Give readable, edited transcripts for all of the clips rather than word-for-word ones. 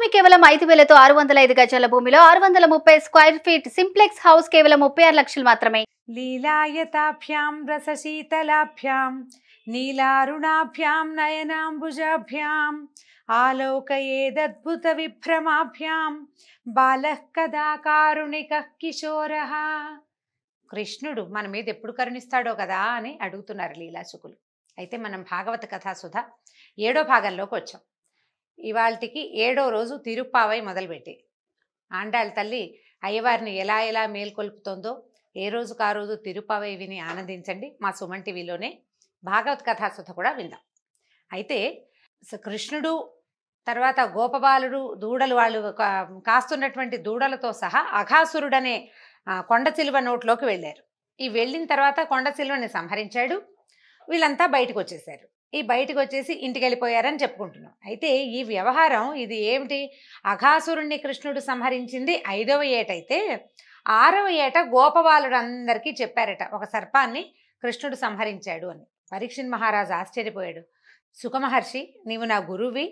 భూమి కేవలం 5,000తో 605 గజాల భూమిలో 630 స్క్వేర్ ఫీట్ సింప్లెక్స్ హౌస్ కేవలం 36 లక్షలు మాత్రమే. లీలాయతాభ్యాం రసశీతలాభ్యాం నీలారుణాభ్యాం నయనాంబుజాభ్యాం ఆలోకయేదద్భుత విభ్రమాభ్యాం బాలః కదా కారుణికః కిశోరః. కృష్ణుడు మన మీద ఎప్పుడు కరుణిస్తాడో కదా అని అడుగుతున్నారు లీలాసుకులు. అయితే మనం భాగవత కథాసుధ 7వ భాగంలోకి వచ్చాం. ఇవాళకి 7వ రోజు తిరుప్పావై మొదలుపెట్టి ఆండాళ్ళ తల్లి అయ్యవారిని ఎలా ఎలా మేల్కొల్పుతోందో ఏ రోజుకు ఆ రోజు తిరుప్పావై విని ఆనందించండి. మా సుమన్ టీవీలోనే భాగవత కథాసుధ కూడా విందాం. అయితే కృష్ణుడు తర్వాత గోపబాలుడు దూడలు వాళ్ళు కాస్తున్నటువంటి దూడలతో సహా అఘాసురుడనే కొండ చిలువ నోట్లోకి వెళ్ళారు. ఈ వెళ్ళిన తర్వాత కొండ చిలువని సంహరించాడు. వీళ్ళంతా బయటకు వచ్చేసారు. ఈ బయటకు వచ్చేసి ఇంటికి వెళ్ళిపోయారని చెప్పుకుంటున్నాం. అయితే ఈ వ్యవహారం ఇది ఏమిటి? అఘాసురుణ్ణి కృష్ణుడు సంహరించింది 5వ ఏటైతే 6వ ఏట గోపబాలుడు అందరికీ చెప్పారట ఒక సర్పాన్ని కృష్ణుడు సంహరించాడు అని. పరీక్షిత్ మహారాజు ఆశ్చర్యపోయాడు. సుఖమహర్షి, నీవు నా గురువి,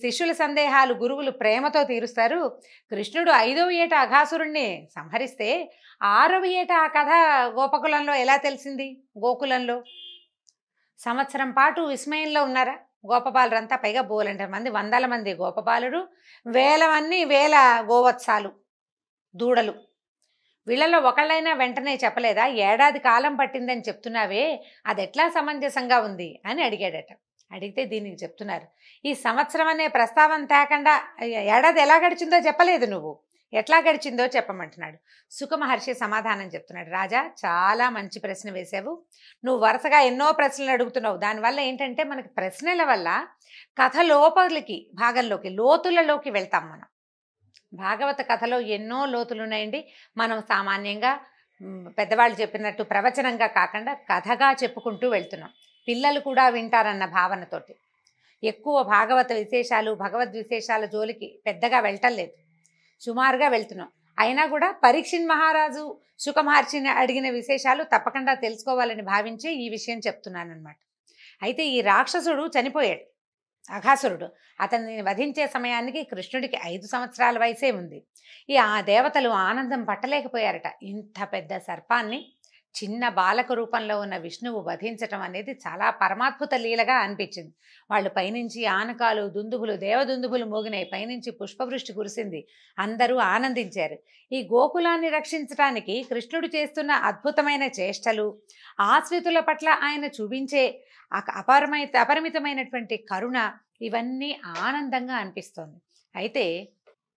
శిష్యుల సందేహాలు గురువులు ప్రేమతో తీరుస్తారు. కృష్ణుడు 5వ ఏట అఘాసురుణ్ణి సంహరిస్తే 6వ ఏట ఆ కథ గోపకులంలో ఎలా తెలిసింది? గోకులంలో సంవత్సరం పాటు విస్మయంలో ఉన్నారా గోపబాలురంతా? పైగా బోలంటే మంది, వందల మంది గోపబాలుడు, వేల గోవత్సాలు దూడలు. వీళ్ళలో ఒకళ్ళైనా వెంటనే చెప్పలేదా? ఏడాది కాలం పట్టిందని చెప్తున్నావే, అది ఎట్లా సమంజసంగా ఉంది అని అడిగాడట. అడిగితే దీనికి చెప్తున్నారు, ఈ సంవత్సరం అనే ప్రస్తావన తేకుండా ఏడాది ఎలా గడిచిందో చెప్పలేదు, నువ్వు ఎట్లా గడిచిందో చెప్పమంటున్నాడు. సుఖమహర్షి సమాధానం చెప్తున్నాడు. రాజా, చాలా మంచి ప్రశ్న వేసావు. నువ్వు వరుసగా ఎన్నో ప్రశ్నలు అడుగుతున్నావు. దానివల్ల ఏంటంటే మనకి ప్రశ్నల వల్ల కథ లోపలికి భాగంలోకి లోతులలోకి వెళ్తాం. మనం భాగవత కథలో ఎన్నో లోతులు ఉన్నాయండి. మనం సామాన్యంగా పెద్దవాళ్ళు చెప్పినట్టు ప్రవచనంగా కాకుండా కథగా చెప్పుకుంటూ వెళ్తున్నాం. పిల్లలు కూడా వింటారన్న భావనతోటి ఎక్కువ భాగవత విశేషాలు భగవద్ విశేషాల జోలికి పెద్దగా వెళ్ళటం లేదు, సుమారుగా వెళ్తున్నాం. అయినా కూడా పరీక్షిత్ మహారాజు సుఖమహర్షిని అడిగిన విశేషాలు తప్పకుండా తెలుసుకోవాలని భావించి ఈ విషయం చెప్తున్నాను అనమాట. అయితే ఈ రాక్షసుడు చనిపోయాడు, అఘాసురుడు. అతన్ని వధించే సమయానికి కృష్ణుడికి 5 సంవత్సరాల వయసే ఉంది. ఆ దేవతలు ఆనందం పట్టలేకపోయారట. ఇంత పెద్ద సర్పాన్ని చిన్న బాలక రూపంలో ఉన్న విష్ణువు వధించటం అనేది చాలా పరమాద్భుత లీలగా అనిపించింది. వాళ్ళు పైనుంచి ఆనకాలు దుందుబులు దేవదుందుబులు మోగినాయి, పైనుంచి పుష్పవృష్టి కురిసింది, అందరూ ఆనందించారు. ఈ గోకులాన్ని రక్షించడానికి కృష్ణుడు చేస్తున్న అద్భుతమైన చేష్టలు, ఆశ్రితుల పట్ల ఆయన చూపించే అపరిమితమైనటువంటి కరుణ, ఇవన్నీ ఆనందంగా అనిపిస్తోంది. అయితే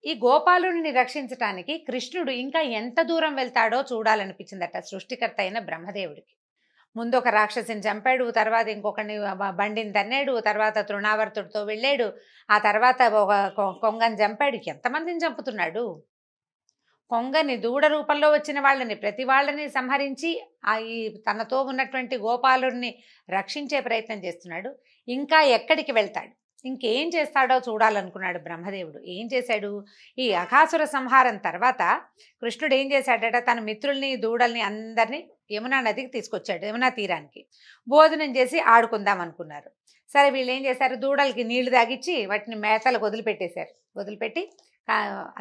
ఈ గోపాలుడిని రక్షించటానికి కృష్ణుడు ఇంకా ఎంత దూరం వెళ్తాడో చూడాలనిపించిందట సృష్టికర్త అయిన బ్రహ్మదేవుడికి. ముందు ఒక రాక్షసిని చంపాడు, తర్వాత ఇంకొకరిని బండిని తన్నాడు, తర్వాత తృణావర్తుడితో వెళ్ళాడు, ఆ తర్వాత ఒక కొంగని చంపాడు. ఎంతమందిని చంపుతున్నాడు? కొంగని దూడ రూపంలో వచ్చిన వాళ్ళని ప్రతి వాళ్ళని సంహరించి ఈ తనతో ఉన్నటువంటి గోపాలుడిని రక్షించే ప్రయత్నం చేస్తున్నాడు. ఇంకా ఎక్కడికి వెళ్తాడు, ఇంకేం చేస్తాడో చూడాలనుకున్నాడు బ్రహ్మదేవుడు. ఏం చేశాడు? ఈ అఘాసుర సంహారం తర్వాత కృష్ణుడు ఏం చేశాడట, తన మిత్రుల్ని దూడల్ని అందరినీ యమునా నదికి తీసుకొచ్చాడు. యమునా తీరానికి భోజనం చేసి ఆడుకుందాం అనుకున్నారు. సరే, వీళ్ళు ఏం చేశారు, దూడలకి నీళ్లు తాగిచ్చి వాటిని మేతలకు వదిలిపెట్టేశారు. వదిలిపెట్టి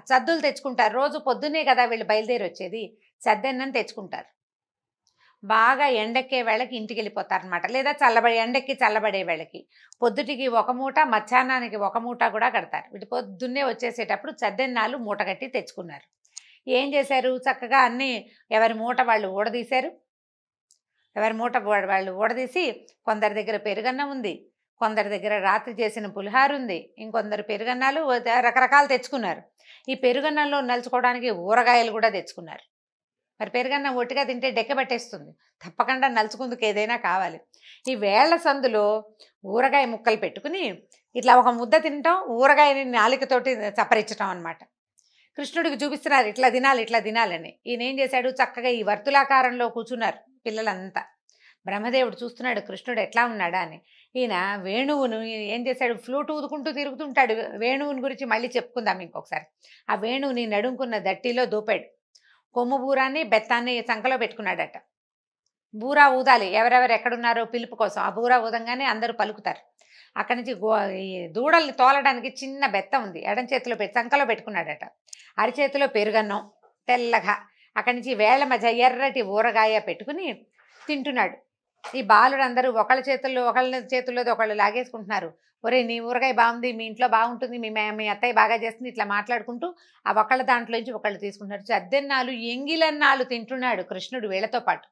సద్దులు తెచ్చుకుంటారు. రోజు పొద్దున్నే కదా వీళ్ళు బయలుదేరి వచ్చేది, సద్దన్నం తెచ్చుకుంటారు. బాగా ఎండెక్కే వేళకి ఇంటికి వెళ్ళిపోతారనమాట, లేదా ఎండెక్కి చల్లబడే వేళకి పొద్దుటికి ఒక మూట, మధ్యాహ్నానికి ఒక మూట కూడా కడతారు. వీటి పొద్దున్నే వచ్చేసేటప్పుడు చద్దెన్నాలు మూట కట్టి తెచ్చుకున్నారు. ఏం చేశారు, చక్కగా అన్నీ ఎవరి మూట వాళ్ళు ఊడదీశారు. ఎవరి మూట వాళ్ళు ఊడదీసి కొందరి దగ్గర పెరుగన్నం ఉంది, కొందరి దగ్గర రాత్రి చేసిన పులిహార ఉంది, ఇంకొందరు పెరుగన్నాలు రకరకాలు తెచ్చుకున్నారు. ఈ పెరుగన్నంలో నలుచుకోవడానికి ఊరగాయలు కూడా తెచ్చుకున్నారు. మరి పెరుగన్నం ఒట్టిగా తింటే డెక్క పట్టేస్తుంది, తప్పకుండా నలుచుకుందుకు ఏదైనా కావాలి. ఈ వేళ్ల సందులో ఊరగాయ ముక్కలు పెట్టుకుని ఇట్లా ఒక ముద్ద తినటం, ఊరగాయని నాలికతోటి చప్పరించటం అనమాట. కృష్ణుడికి చూపిస్తున్నారు ఇట్లా తినాలి, ఇట్లా తినాలని. ఈయన ఏం చేశాడు, చక్కగా ఈ వర్తులాకారంలో కూర్చున్నారు పిల్లలంతా. బ్రహ్మదేవుడు చూస్తున్నాడు కృష్ణుడు ఎట్లా ఉన్నాడా అని. ఈయన వేణువును ఏం చేశాడు, ఫ్లూట్ ఊదుకుంటూ తిరుగుతుంటాడు. వేణువుని గురించి మళ్ళీ చెప్పుకుందాం ఇంకొకసారి. ఆ వేణువుని నడుముకున్న దట్టిలో దూపాడు. కొమ్ము బూరాన్ని బెత్తాన్ని సంకలో పెట్టుకున్నాడట. బూరా ఊదాలి, ఎవరెవరు ఎక్కడున్నారో పిలుపు కోసం. ఆ బూరా ఊదంగానే అందరూ పలుకుతారు. అక్కడి నుంచి ఈ దూడల్ని తోలడానికి చిన్న బెత్త ఉంది, ఎడం చేతిలో సంకలో పెట్టుకున్నాడట. అరిచేతిలో పెరుగన్నం తెల్లగా, అక్కడి నుంచి వేళ్ల మధ్య ఎర్రటి ఊరగాయ పెట్టుకుని తింటున్నాడు. ఈ బాలుడందరూ ఒకళ్ళ చేతుల్లో ఒకళ్ళు లాగేసుకుంటున్నారు. ఒరే నీ ఊరగాయ బాగుంది, మీ ఇంట్లో బాగుంటుంది, మీ అత్తయ్య బాగా చేస్తుంది, ఇట్లా మాట్లాడుకుంటూ ఆ ఒకళ్ళ దాంట్లోంచి ఒకళ్ళు తీసుకుంటున్నారు. చద్దెన్నాలు ఎంగిలన్నాలు తింటున్నాడు కృష్ణుడు వీళ్ళతో పాటు.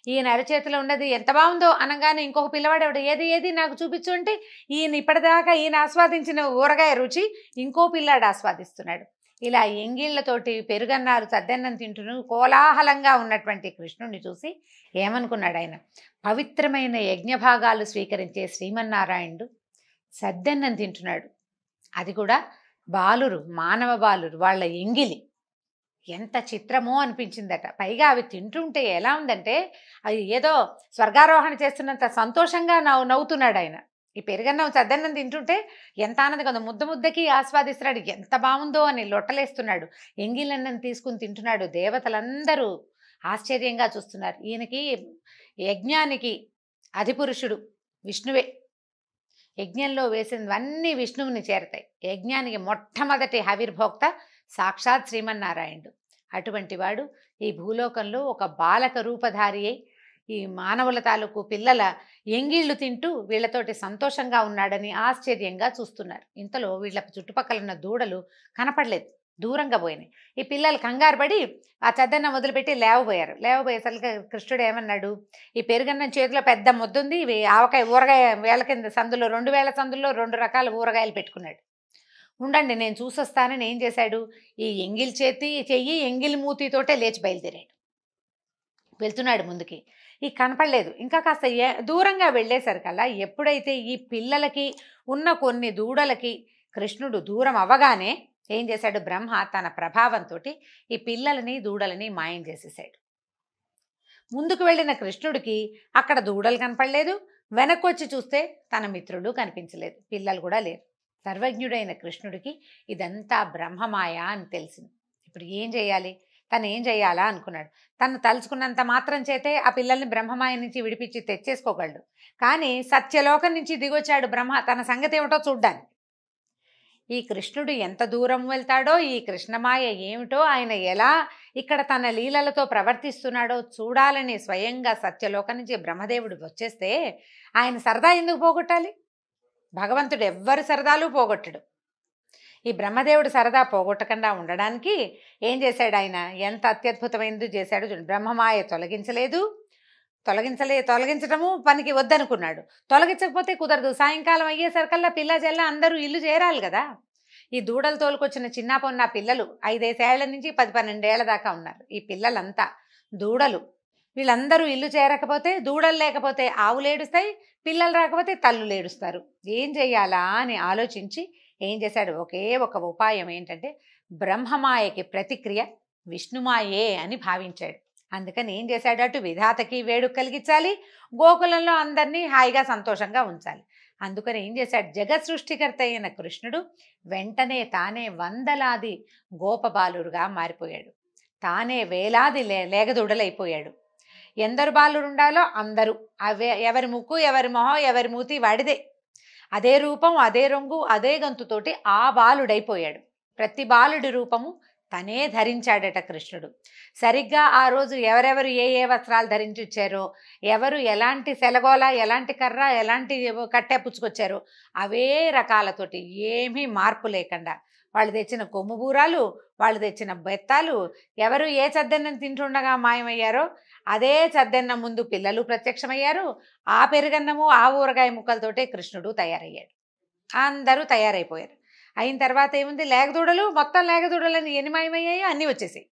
ఈయన అరచేతిలో ఉన్నది ఎంత బాగుందో అనగానే ఇంకొక పిల్లవాడు ఎవడు ఏది ఏది నాకు చూపించు అంటే ఈయన ఇప్పటిదాకా ఈయన ఆస్వాదించిన ఊరగాయ రుచి ఇంకో పిల్లాడు ఆస్వాదిస్తున్నాడు. ఇలా ఎంగిళ్లతోటి పెరుగన్నాలు చద్దన్నం తింటును కోలాహలంగా ఉన్నటువంటి కృష్ణుడిని చూసి ఏమనుకున్నాడు ఆయన, పవిత్రమైన యజ్ఞభాగాలు స్వీకరించే శ్రీమన్నారాయణుడు సద్దన్నం తింటున్నాడు, అది కూడా బాలురు, మానవ బాలురు, వాళ్ళ ఎంగిలి. ఎంత చిత్రమో అనిపించిందట. పైగా అవి తింటుంటే ఎలా ఉందంటే అది ఏదో స్వర్గారోహణ చేస్తున్నంత సంతోషంగా నవ్వుతున్నాడు ఆయన. ఈ పెరుగన్నం చద్దన్నం తింటుంటే ఎంత ఆనందంగా ఉందో, ముద్దకి ఆస్వాదిస్తున్నాడు, ఎంత బాగుందో అని లొట్టలేస్తున్నాడు. ఎంగిలన్నం తీసుకుని తింటున్నాడు. దేవతలందరూ ఆశ్చర్యంగా చూస్తున్నారు. ఈయనకి యజ్ఞానికి అధిపురుషుడు విష్ణువే. యజ్ఞంలో వేసినవన్నీ విష్ణువుని చేరతాయి. యజ్ఞానికి మొట్టమొదటి ఆవిర్భోక్త సాక్షాత్ శ్రీమన్నారాయణుడు. అటువంటి వాడు ఈ భూలోకంలో ఒక బాలక రూపధారి అయి ఈ మానవుల తాలూకు పిల్లల ఎంగిళ్ళు తింటూ వీళ్ళతోటి సంతోషంగా ఉన్నాడని ఆశ్చర్యంగా చూస్తున్నారు. ఇంతలో వీళ్ళ చుట్టుపక్కల ఉన్న దూడలు కనపడలేదు, దూరంగా పోయినాయి. ఈ పిల్లలు కంగారు పడి ఆ చద్దన్నం వదిలిపెట్టి లేవబోయేసరికి కృష్ణుడు ఏమన్నాడు, ఈ పెరుగన్నం చేతిలో పెద్ద ముద్దుంది, ఇవి ఆవకాయ ఊరగాయ వేళ కింద సందులో 2 వేల సందుల్లో 2 రకాల ఊరగాయలు పెట్టుకున్నాడు. ఉండండి నేను చూసొస్తానని ఏం చేశాడు, ఈ ఎంగిల్ చెయ్యి ఎంగిల్ మూతితోటే లేచి బయలుదేరాడు. వెళ్తున్నాడు ముందుకి. ఈ కనపడలేదు. ఇంకా కాస్త దూరంగా వెళ్ళేసరికల్లా ఎప్పుడైతే ఈ పిల్లలకి ఉన్న కొన్ని దూడలకి కృష్ణుడు దూరం అవ్వగానే ఏం చేశాడు, బ్రహ్మ తన ప్రభావంతో ఈ పిల్లలని దూడలని మాయం చేసేసాడు. ముందుకు వెళ్ళిన కృష్ణుడికి అక్కడ దూడలు కనపడలేదు, వెనక్కొచ్చి చూస్తే తన మిత్రుడు కనిపించలేదు, పిల్లలు కూడా లేరు. సర్వజ్ఞుడైన కృష్ణుడికి ఇదంతా బ్రహ్మమాయ అని తెలిసింది. ఇప్పుడు ఏం చేయాలి, తను ఏం చేయాలా అనుకున్నాడు. తను తలుచుకున్నంత మాత్రం చేతే ఆ పిల్లల్ని బ్రహ్మమాయ నుంచి విడిపించి తెచ్చేసుకోగలడు. కానీ సత్యలోకం నుంచి దిగొచ్చాడు బ్రహ్మ తన సంగతి ఏమిటో చూడ్డానికి. ఈ కృష్ణుడు ఎంత దూరం వెళ్తాడో, ఈ కృష్ణమాయ ఏమిటో, ఆయన ఎలా ఇక్కడ తన లీలలతో ప్రవర్తిస్తున్నాడో చూడాలని స్వయంగా సత్యలోకం నుంచి బ్రహ్మదేవుడు వచ్చేస్తే ఆయన సరదా ఎందుకు పోగొట్టాలి? భగవంతుడు ఎవ్వరి సరదాలు పోగొట్టడు. ఈ బ్రహ్మదేవుడు సరదా పోగొట్టకుండా ఉండడానికి ఏం చేశాడు, ఆయన ఎంత అత్యద్భుతమైనది చేశాడు చూడండి. బ్రహ్మమాయ తొలగించటము పనికి వద్దనుకున్నాడు. తొలగించకపోతే కుదరదు. సాయంకాలం అయ్యేసరికల్లా పిల్ల జల్ల అందరూ ఇల్లు చేరాలి కదా. ఈ దూడలు తోలుకొచ్చిన చిన్న పొన్న పిల్లలు 5-5 ఏళ్ల నుంచి 10-12 ఏళ్ల దాకా ఉన్నారు. ఈ పిల్లలంతా దూడలు, వీళ్ళందరూ ఇల్లు చేరకపోతే, దూడలు లేకపోతే ఆవులు ఏడుస్తాయి, పిల్లలు రాకపోతే తల్లులు ఏడుస్తారు. ఏం చెయ్యాలా అని ఆలోచించి ఏం చేశాడు, ఒకే ఒక ఉపాయం ఏంటంటే బ్రహ్మమాయకి ప్రతిక్రియ విష్ణుమాయే అని భావించాడు. అందుకని ఏం చేశాడు, అటు విధాతకి వేడుక కలిగించాలి, గోకులంలో అందరినీ హాయిగా సంతోషంగా ఉంచాలి. అందుకని ఏం చేశాడు, జగత్ సృష్టికర్త అయిన కృష్ణుడు వెంటనే తానే వందలాది గోపబాలుడుగా మారిపోయాడు. తానే వేలాది లేగదూడలైపోయాడు. ఎందరు బాలుడు ఉండాలో అందరూ, ఎవరి ముక్కు ఎవరి మొహం ఎవరి మూతి వాడిదే, అదే రూపం అదే రంగు అదే గంతుతోటి ఆ బాలుడైపోయాడు. ప్రతి బాలుడి రూపము తనే ధరించాడట కృష్ణుడు. సరిగ్గా ఆ రోజు ఎవరెవరు ఏ వస్త్రాలు ధరించి వచ్చారో, ఎవరు ఎలాంటి సెలగోల ఎలాంటి కర్ర ఎలాంటి కట్టె పుచ్చుకొచ్చారో అవే రకాలతోటి ఏమీ మార్పు లేకుండా వాళ్ళు తెచ్చిన కొమ్ముబూరాలు, వాళ్ళు తెచ్చిన బెత్తాలు, ఎవరు ఏ చద్దన్నం తింటుండగా మాయమయ్యారో అదే చద్దన్నం ముందు పిల్లలు ప్రత్యక్షమయ్యారు. ఆ పెరుగన్నము ఆ ఊరగాయ ముక్కలతోటే కృష్ణుడు తయారయ్యాడు. అందరూ తయారైపోయారు. అయిన తర్వాత ఏముంది, లేగదూడలు, మొత్తం లేగదూడలని ఎన్ని మాయమయ్యాయో అన్నీ వచ్చేసాయి.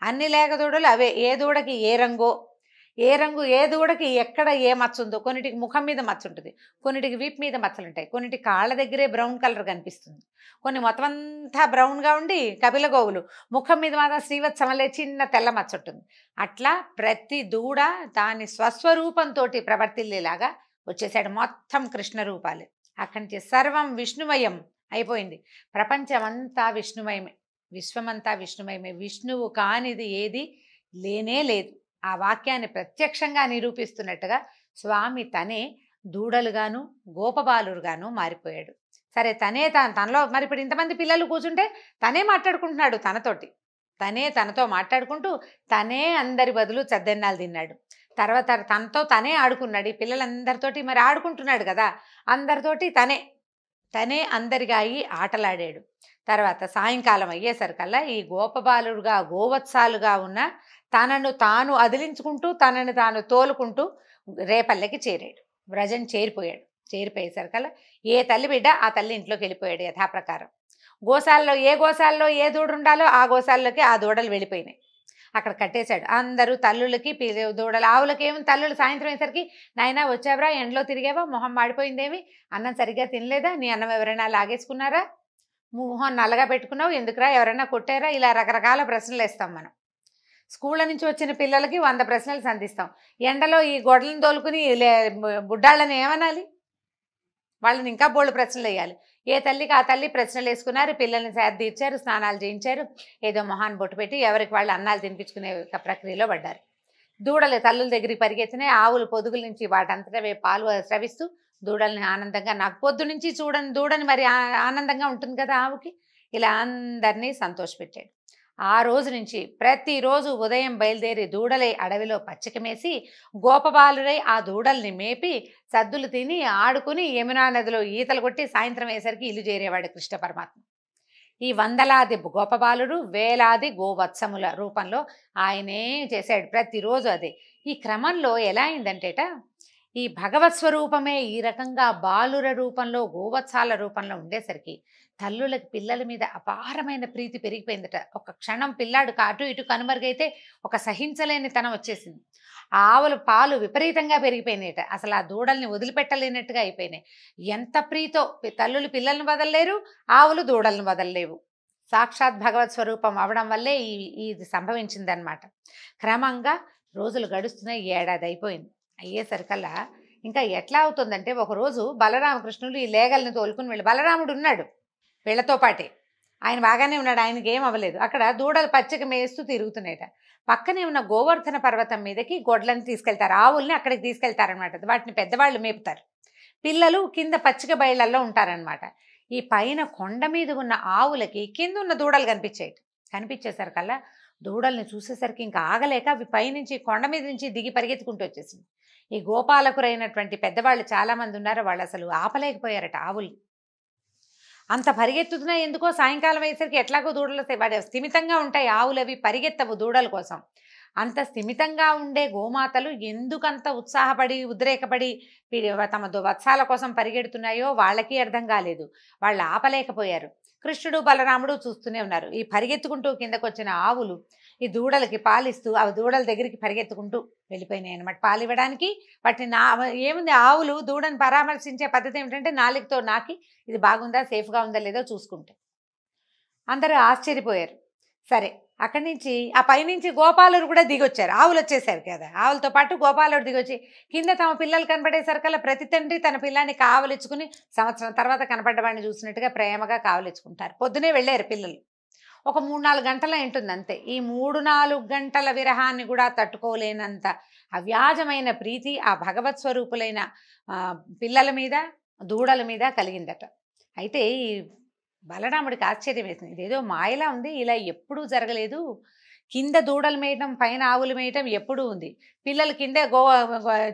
అన్ని లేగదూడలు అవే. ఏ దూడకి ఏ రంగో, ఏ దూడకి ఎక్కడ ఏ మచ్చ ఉందో, కొన్నిటికి ముఖం మీద మచ్చ ఉంటుంది, కొన్నిటికి వీపు మీద మచ్చలు ఉంటాయి, కొన్నిటికి కాళ్ళ దగ్గరే బ్రౌన్ కలర్ కనిపిస్తుంది, కొన్ని మొత్తం అంతా బ్రౌన్గా ఉండి కపిల గోవులు, ముఖం మీద మాత్రం శ్రీవత్సమలే చిన్న తెల్ల మచ్చ ఉంటుంది. అట్లా ప్రతి దూడ దాని స్వస్వరూపంతో ప్రవర్తిల్లేలాగా వచ్చేసాడు. మొత్తం కృష్ణ రూపాలే. అక్కడి నుంచి సర్వం విష్ణుమయం అయిపోయింది. ప్రపంచమంతా విష్ణుమయమే, విశ్వమంతా విష్ణుమయమే. విష్ణువు కానిది ఏది లేనే లేదు. ఆ వాక్యాన్ని ప్రత్యక్షంగా నిరూపిస్తున్నట్టుగా స్వామి తనే దూడలుగాను గోపబాలురుగాను మారిపోయాడు. సరే తనలో మరి ఇప్పుడు ఇంతమంది పిల్లలు కూర్చుంటే తనే మాట్లాడుకుంటున్నాడు తనతోటి. తనతో మాట్లాడుకుంటూ తనే అందరి బదులు చద్దన్నాలు తిన్నాడు. తర్వాత తనతో తనే ఆడుకున్నాడు. ఈ పిల్లలందరితోటి మరి ఆడుకుంటున్నాడు కదా, అందరితోటి తనే అందరిగా అయ్యి ఆటలాడాడు. తర్వాత సాయంకాలం అయ్యేసరికల్లా ఈ గోపబాలుడుగా గోవత్సాలుగా ఉన్న తనను తాను అదిలించుకుంటూ తనను తాను తోలుకుంటూ రేపల్లెకి చేరాడు. వ్రజం చేరిపోయేసరికల్లా ఏ తల్లి బిడ్డ ఆ తల్లి ఇంట్లోకి వెళ్ళిపోయాడు యథాప్రకారం. ఏ గోశాలలో ఏ దూడ ఉండాలో ఆ గోశాలలోకి ఆ దూడలు వెళ్ళిపోయినాయి. అక్కడ కట్టేశాడు. అందరూ తల్లులకి దూడలు ఆవులకి ఏమి తల్లులు సాయంత్రం అయ్యేసరికి, నాయనా వచ్చావరా, ఎండలో తిరిగావా, మొహం మాడిపోయిందేమి, అన్నం సరిగ్గా తినలేదా, నీ అన్నం ఎవరైనా లాగేసుకున్నారా, మొహం నల్లగా పెట్టుకున్నావు ఎందుకురా, ఎవరైనా కొట్టారా, ఇలా రకరకాల ప్రశ్నలు వేస్తాం మనం. స్కూళ్ళ నుంచి వచ్చిన పిల్లలకి 100 ప్రశ్నలు సంధిస్తాం. ఎండలో ఈ గొడ్లను తోలుకుని బుడ్డాళ్ళని ఏమనాలి, వాళ్ళని ఇంకా బోల్డ్ ప్రశ్నలు వేయాలి. ఏ తల్లికి ఆ తల్లి ప్రశ్నలు వేసుకున్నారు. పిల్లల్ని తీర్చారు, స్నానాలు చేయించారు, ఏదో మొహాన్ని బొట్టు పెట్టి ఎవరికి వాళ్ళు అన్నాలు తినిపించుకునే ప్రక్రియలో పడ్డారు. దూడలు తల్లుల దగ్గరికి పరిగెత్తినాయి. ఆవులు పొదుగుల నుంచి వాటంతటవే పాలు స్రవిస్తూ దూడల్ని ఆనందంగా, నాకు పొద్దు నుంచి దూడని మరి ఆనందంగా ఉంటుంది కదా ఆవుకి, ఇలా అందరినీ సంతోషపెట్టాడు. ఆ రోజు నుంచి ప్రతిరోజు ఉదయం బయలుదేరి దూడలై అడవిలో పచ్చికమేసి గోపబాలురై ఆ దూడల్ని మేపి సద్దులు తిని ఆడుకుని యమునా నదిలో ఈతలు కొట్టి సాయంత్రం అయ్యేసరికి ఇల్లు చేరేవాడు కృష్ణ పరమాత్మ. ఈ వందలాది గోపబాలుడు వేలాది గోవత్సముల రూపంలో ఆయనే చేశాడు ప్రతిరోజు. అదే ఈ క్రమంలో ఎలా అయిందంటేట, ఈ భగవత్ స్వరూపమే ఈ రకంగా బాలుర రూపంలో గోవత్సాల రూపంలో ఉండేసరికి తల్లులకి పిల్లల మీద అపారమైన ప్రీతి పెరిగిపోయిందట. ఒక క్షణం పిల్లాడు అటు ఇటు కనుమరుగైతే ఒక సహించలేని తనం వచ్చేసింది. ఆవుల పాలు విపరీతంగా పెరిగిపోయినాయట. అసలు ఆ దూడల్ని వదిలిపెట్టలేనట్టుగా అయిపోయినాయి. ఎంత ప్రీతో తల్లులు పిల్లల్ని వదలలేరు, ఆవులు దూడల్ని వదలలేవు. సాక్షాత్ భగవత్ స్వరూపం అవడం వల్లే ఇది సంభవించిందనమాట. క్రమంగా రోజులు గడుస్తున్నాయి. 1 ఏడాది అయిపోయింది. అయ్యేసరికల్లా ఇంకా ఎట్లా అవుతుందంటే, ఒకరోజు బలరామకృష్ణులు ఈ లేగల్ని తోలుకుని వెళ్ళి, బలరాముడు ఉన్నాడు వీళ్లతో పాటే, ఆయన బాగానే ఉన్నాడు, ఆయనకి ఏం అవ్వలేదు. అక్కడ దూడలు పచ్చిక మేస్తూ తిరుగుతున్నాయట. పక్కనే ఉన్న గోవర్ధన పర్వతం మీదకి గొడ్లను తీసుకెళ్తారు, ఆవుల్ని అక్కడికి తీసుకెళ్తారనమాట. వాటిని పెద్దవాళ్ళు మేపుతారు, పిల్లలు కింద పచ్చిక బయళ్ళల్లో ఉంటారనమాట. ఈ పైన కొండ మీద ఉన్న ఆవులకి కింద ఉన్న దూడలు కనిపించేసరికల్లా దూడల్ని చూసేసరికి ఇంకా ఆగలేక అవి పైనుంచి కొండ మీద నుంచి దిగి పరిగెత్తుకుంటూ వచ్చేసింది. ఈ గోపాలకురైనటువంటి పెద్దవాళ్ళు చాలామంది ఉన్నారు, వాళ్ళు అసలు ఆపలేకపోయారట ఆవుల్ని. అంత పరిగెత్తుతున్నా ఎందుకో సాయంకాలం అయ్యేసరికి ఎట్లాగో దూడలు స్థిమితంగా ఉంటాయి, ఆవులు అవి పరిగెత్తవు దూడల కోసం. అంత స్థిమితంగా ఉండే గోమాతలు ఎందుకంత ఉత్సాహపడి ఉద్రేకపడి తమ వత్సాల కోసం పరిగెడుతున్నాయో వాళ్ళకి అర్థం కాలేదు. వాళ్ళు ఆపలేకపోయారు. కృష్ణుడు బలరాముడు చూస్తూనే ఉన్నారు. ఈ పరిగెత్తుకుంటూ కిందకు వచ్చిన ఆవులు ఈ దూడలకి పాలిస్తూ ఆ దూడల దగ్గరికి పరిగెత్తుకుంటూ వెళ్ళిపోయినాయి అనమాట పాలివ్వడానికి. వాటిని ఏముంది, ఆవులు దూడని పరామర్శించే పద్ధతి ఏమిటంటే నాలుగుతో నాకి ఇది బాగుందా, సేఫ్గా ఉందా లేదో చూసుకుంటే. అందరూ ఆశ్చర్యపోయారు. సరే, అక్కడి నుంచి ఆ పైనుంచి గోపాలుడు కూడా దిగొచ్చారు. ఆవులు వచ్చేసారు కదా, ఆవులతో పాటు గోపాలుడు దిగొచ్చి కింద తమ పిల్లలు కనపడేసరికల్లా ప్రతి తండ్రి తన పిల్లాన్ని కావలిచ్చుకుని సంవత్సరం తర్వాత కనపడ్డవాడిని చూసినట్టుగా ప్రేమగా కావలిచ్చుకుంటారు. పొద్దునే వెళ్ళారు పిల్లలు. ఒక 3-4 గంటల ఉంటుంది అంతే. ఈ 3-4 గంటల విరహాన్ని కూడా తట్టుకోలేనంత అవ్యాజమైన ప్రీతి ఆ భగవత్ స్వరూపులైన పిల్లల మీద దూడల మీద కలిగిందట. అయితే ఈ బలరాముడికి ఆశ్చర్యం వేసింది. ఇదేదో మాయలా ఉంది, ఇలా ఎప్పుడూ జరగలేదు. కింద దూడలు మేయటం పైన ఆవులు మేయటం ఎప్పుడూ ఉంది. పిల్లలు కింద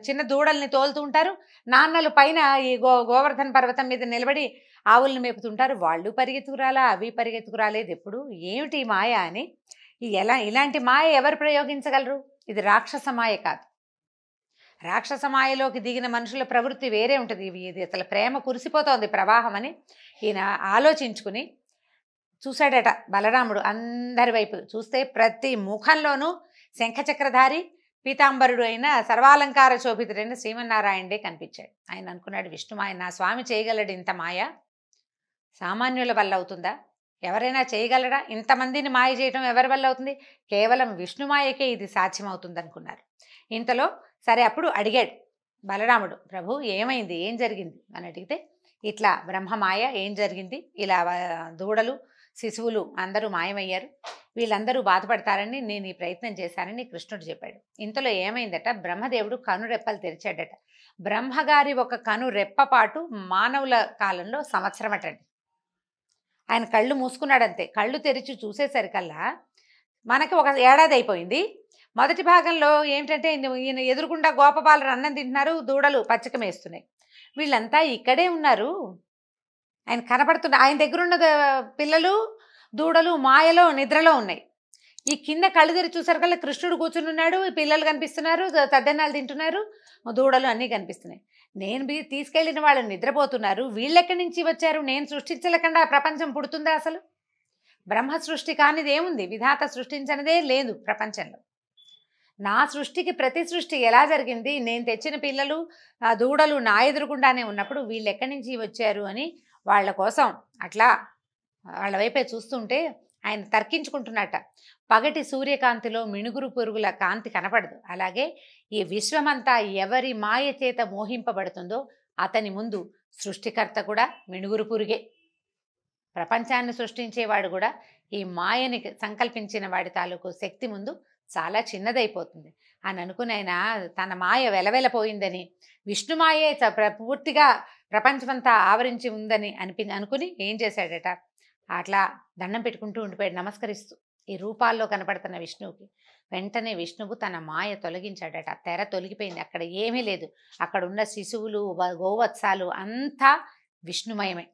చిన్న దూడల్ని తోలుతూ ఉంటారు, నాన్నలు పైన ఈ గోవర్ధన పర్వతం మీద నిలబడి ఆవుల్ని మేపుతుంటారు. వాళ్ళు పరిగెత్తుకురాలా, అవి పరిగెత్తుకురాలేదు ఎప్పుడు, ఏమిటి మాయ అని. ఇలాంటి మాయ ఎవరు ప్రయోగించగలరు? ఇది రాక్షస మాయ కాదు. రాక్షస మాయలోకి దిగిన మనుషుల ప్రవృత్తి వేరే ఉంటుంది. ఇది అసలు ప్రేమ కురిసిపోతోంది ప్రవాహం అని ఈయన ఆలోచించుకుని చూశాడట. బలరాముడు అందరి వైపు చూస్తే ప్రతి ముఖంలోనూ శంఖచక్రధారి పీతాంబరుడు అయిన సర్వాలంకార శోభితుడైన శ్రీమన్నారాయణుడే కనిపించాడు. ఆయన అనుకున్నాడు, విష్ణుమాయ నా స్వామి చేయగలడు ఇంత మాయ, సామాన్యుల వల్ల అవుతుందా? ఎవరైనా చేయగలరా? ఇంతమందిని మాయ చేయటం ఎవరి వల్ల అవుతుంది? కేవలం విష్ణుమాయకే ఇది సాధ్యమవుతుంది అనుకున్నారు. ఇంతలో సరే అప్పుడు అడిగాడు బలరాముడు, ప్రభు ఏమైంది, ఏం జరిగింది అని అడిగితే, ఇట్లా బ్రహ్మమాయ ఏం జరిగింది, ఇలా దూడలు శిశువులు అందరూ మాయమయ్యారు, వీళ్ళందరూ బాధపడతారని నేను ఈ ప్రయత్నం చేశానని కృష్ణుడు చెప్పాడు. ఇంతలో ఏమైందట, బ్రహ్మదేవుడు కనురెప్పలు తెరిచాడట. బ్రహ్మగారి ఒక కను రెప్పపాటు మానవుల కాలంలో సంవత్సరం అటండి. ఆయన కళ్ళు మూసుకున్నాడంతే. కళ్ళు తెరిచి చూసేసరికల్లా మనకి ఒక ఏడాది అయిపోయింది. మొదటి భాగంలో ఏమిటంటే ఈయన ఎదురుగుండా గోపబాలురు అన్నం తింటున్నారు, దూడలు పచ్చిక మేస్తున్నాయి. వీళ్ళంతా ఇక్కడే ఉన్నారు, ఆయన కనపడుతున్న ఆయన దగ్గరున్న పిల్లలు దూడలు మాయలో నిద్రలో ఉన్నాయి. ఈ కింద కళ్ళు తెరిచి చూసరికల్లా కృష్ణుడు కూర్చుని ఉన్నాడు, పిల్లలు కనిపిస్తున్నారు, తద్దెన్నాలు తింటున్నారు, దూడలు అన్నీ కనిపిస్తున్నాయి. నేను తీసుకెళ్ళిన వాళ్ళు నిద్రపోతున్నారు, వీళ్ళెక్కడి నుంచి వచ్చారు? నేను సృష్టించలేకుండా ప్రపంచం పుడుతుందా? అసలు బ్రహ్మ సృష్టి కానిది ఏముంది? విధాత సృష్టించనిదే లేదు ప్రపంచంలో. నా సృష్టికి ప్రతి సృష్టి ఎలా జరిగింది? నేను తెచ్చిన పిల్లలు దూడలు నా ఎదురుగుండానే ఉన్నప్పుడు వీళ్ళు ఎక్కడి నుంచి వచ్చారు అని వాళ్ళ కోసం అట్లా వాళ్ళ వైపే చూస్తుంటే ఆయన తర్కించుకుంటున్నట్ట. పగటి సూర్యకాంతిలో మిణుగురు పురుగుల కాంతి కనపడదు. అలాగే ఈ విశ్వమంతా ఎవరి మాయ చేత మోహింపబడుతుందో అతని ముందు సృష్టికర్త కూడా మిణుగురు పురుగే. ప్రపంచాన్ని సృష్టించేవాడు కూడా ఈ మాయని సంకల్పించిన వాడి తాలూకు శక్తి ముందు చాలా చిన్నదైపోతుంది అని అనుకుని ఆయన తన మాయ వెలవెలపోయిందని, విష్ణుమాయే పూర్తిగా ప్రపంచమంతా ఆవరించి ఉందని అనుకుని ఏం చేశాడట, అట్లా దండం పెట్టుకుంటూ ఉండిపోయాడు నమస్కరిస్తూ ఈ రూపాల్లో కనపడుతున్న విష్ణువుకి. వెంటనే విష్ణువు తన మాయ తొలగించాడట. తెర తొలగిపోయింది, అక్కడ ఏమీ లేదు. అక్కడ ఉన్న శిశువులు గోవత్సాలు అంతా విష్ణుమయమే.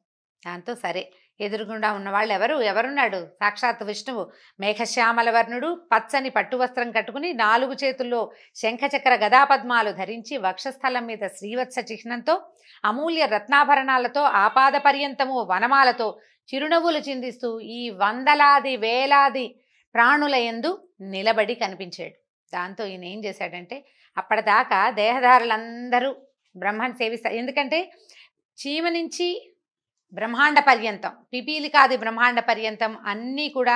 దాంతో సరే ఎదురుగుండా ఉన్నవాళ్ళు ఎవరున్నాడు? సాక్షాత్ విష్ణువు. మేఘశ్యామల వర్ణుడు, పచ్చని పట్టు వస్త్రం కట్టుకుని 4 చేతుల్లో శంఖచక్ర గదాపద్మాలు ధరించి వక్షస్థలం మీద శ్రీవత్స చిహ్నంతో అమూల్య రత్నాభరణాలతో ఆపాద పర్యంతము వనమాలతో చిరునవ్వులు చిందిస్తూ ఈ వందలాది వేలాది ప్రాణుల యందు నిలబడి కనిపించాడు. దాంతో ఈయన ఏం చేశాడంటే అప్పటిదాకా దేహదారులందరూ బ్రహ్మని సేవిస్తారు. ఎందుకంటే చీమ నుంచి బ్రహ్మాండ పర్యంతం, పిపీలికాది బ్రహ్మాండ పర్యంతం అన్నీ కూడా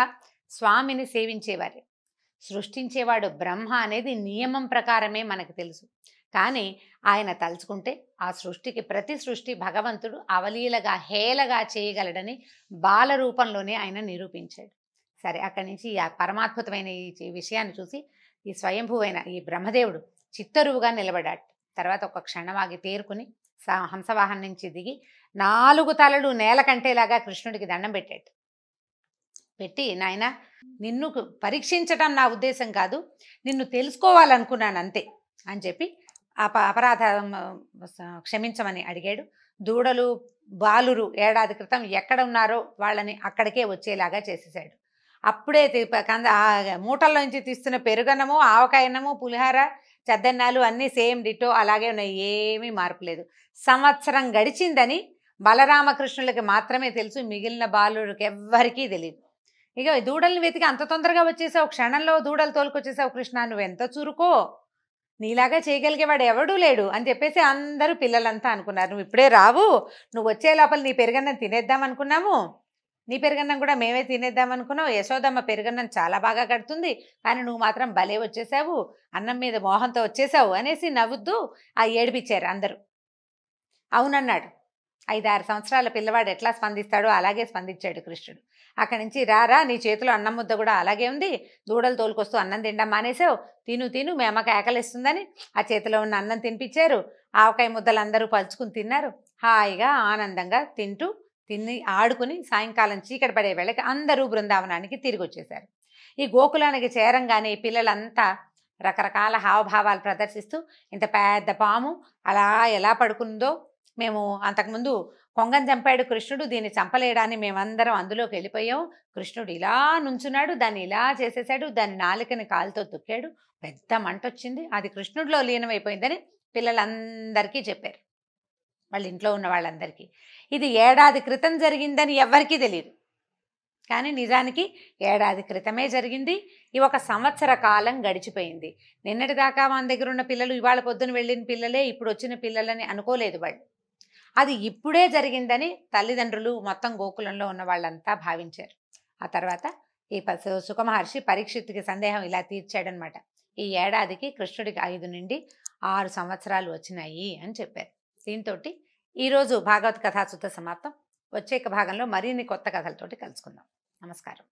స్వామిని సేవించేవారే. సృష్టించేవాడు బ్రహ్మ అనేది నియమం ప్రకారమే మనకు తెలుసు. కానీ ఆయన తలుచుకుంటే ఆ సృష్టికి ప్రతి సృష్టి భగవంతుడు అవలీలగా హేళగా చేయగలడని బాల రూపంలోనే ఆయన నిరూపించాడు. సరే అక్కడి నుంచి ఆ పరమాద్భుతమైన ఈ విషయాన్ని చూసి ఈ స్వయంభువైన ఈ బ్రహ్మదేవుడు చిత్తరువుగా నిలబడ్డాడు. తర్వాత ఒక క్షణమాగి తేరుకుని హంసవాహనం నుంచి దిగి 4 తలలు నేల కంటేలాగా కృష్ణుడికి దండం పెట్టాడు. పెట్టి, నాయన నిన్ను పరీక్షించటం నా ఉద్దేశం కాదు, నిన్ను తెలుసుకోవాలనుకున్నాను అంతే అని చెప్పి అపరాధం క్షమించమని అడిగాడు. దూడలు బాలురు ఏడాది క్రితం ఎక్కడ ఉన్నారో వాళ్ళని అక్కడికే వచ్చేలాగా చేసేసాడు. అప్పుడే మూటల్లోంచి తీస్తున్న పెరుగన్నము, ఆవకాయన్నము, పులిహార, చద్దన్నాలు అన్నీ సేమ్ డిటో అలాగే ఉన్నాయి, ఏమీ మార్పు లేదు. సంవత్సరం గడిచిందని బలరామకృష్ణులకి మాత్రమే తెలుసు, మిగిలిన బాలుడికి ఎవ్వరికీ తెలియదు. ఇక దూడల్ని వెతికి అంత తొందరగా వచ్చేసావు, క్షణంలో దూడలు తోలుకొచ్చేసావు కృష్ణ, నువ్వెంత చురుకో, నీలాగా చేయగలిగేవాడు ఎవడూ లేడు అని చెప్పేసి అందరూ పిల్లలంతా అనుకున్నారు. నువ్వు ఇప్పుడే రావు, నువ్వు వచ్చే లోపల నీ పెరుగన్నం తినేద్దాం అనుకున్నాము, నీ పెరుగన్నం కూడా మేమే తినేద్దాం అనుకున్నావు, యశోదమ్మ పెరుగన్నం చాలా బాగా కడుతుంది, కానీ నువ్వు మాత్రం భలే వచ్చేసావు, అన్నం మీద మోహంతో వచ్చేసావు అనేసి నవ్వుద్దు ఏడిపించారు అందరూ. అవునన్నాడు. 5-6 సంవత్సరాల పిల్లవాడు ఎట్లా స్పందిస్తాడో అలాగే స్పందించాడు కృష్ణుడు. అక్కడి నుంచి రారా, నీ చేతిలో అన్నం ముద్ద కూడా అలాగే ఉంది, దూడలు తోలుకొస్తూ అన్నం తినడం మానేసావు, తిను మీ అమ్మకి ఆకలిస్తుందని ఆ చేతిలో ఉన్న అన్నం తినిపించారు. ఆవకాయ ముద్దలు అందరూ పలుచుకుని తిన్నారు. హాయిగా ఆనందంగా తిని ఆడుకుని సాయంకాలం చీకటి పడే వేళకి అందరూ బృందావనానికి తిరిగి వచ్చేశారు. ఈ గోకులానికి చేరంగానే పిల్లలంతా రకరకాల హావభావాలు ప్రదర్శిస్తూ, ఇంత పెద్ద పాము అలా ఎలా పడుకుందో, మేము అంతకుముందు కొంగని చంపాడు కృష్ణుడు, దీన్ని చంపలేడాన్ని మేమందరం అందులోకి వెళ్ళిపోయాం, కృష్ణుడు ఇలా నుంచున్నాడు, దాన్ని ఇలా చేసేసాడు, దాని నాలుకని కాలుతో తొక్కాడు, పెద్ద మంట వచ్చింది, అది కృష్ణుడిలో లీనమైపోయిందని పిల్లలందరికీ చెప్పారు, వాళ్ళ ఇంట్లో ఉన్న వాళ్ళందరికీ. ఇది ఏడాది క్రితం జరిగిందని ఎవ్వరికీ తెలియదు, కానీ నిజానికి ఏడాది క్రితమే జరిగింది. ఈ 1 సంవత్సర కాలం గడిచిపోయింది. నిన్నటిదాకా మన దగ్గర ఉన్న పిల్లలు ఇవాళ పొద్దున వెళ్ళిన పిల్లలే ఇప్పుడు వచ్చిన పిల్లలని అనుకోలేదు వాళ్ళు. అది ఇప్పుడే జరిగిందని తల్లిదండ్రులు మొత్తం గోకులంలో ఉన్న వాళ్ళంతా భావించారు. ఆ తర్వాత ఈ సుఖమహర్షి పరీక్షిత్తుకి సందేహం ఇలా తీర్చాడనమాట. ఈ ఏడాదికి కృష్ణుడికి 5 నుండి 6 సంవత్సరాలు వచ్చినాయి అని చెప్పారు. దీంతో ఈరోజు భాగవత కథాసుత సమాప్తం. వచ్చే భాగంలో మరిన్ని కొత్త కథలతోటి కలుసుకుందాం. నమస్కారం.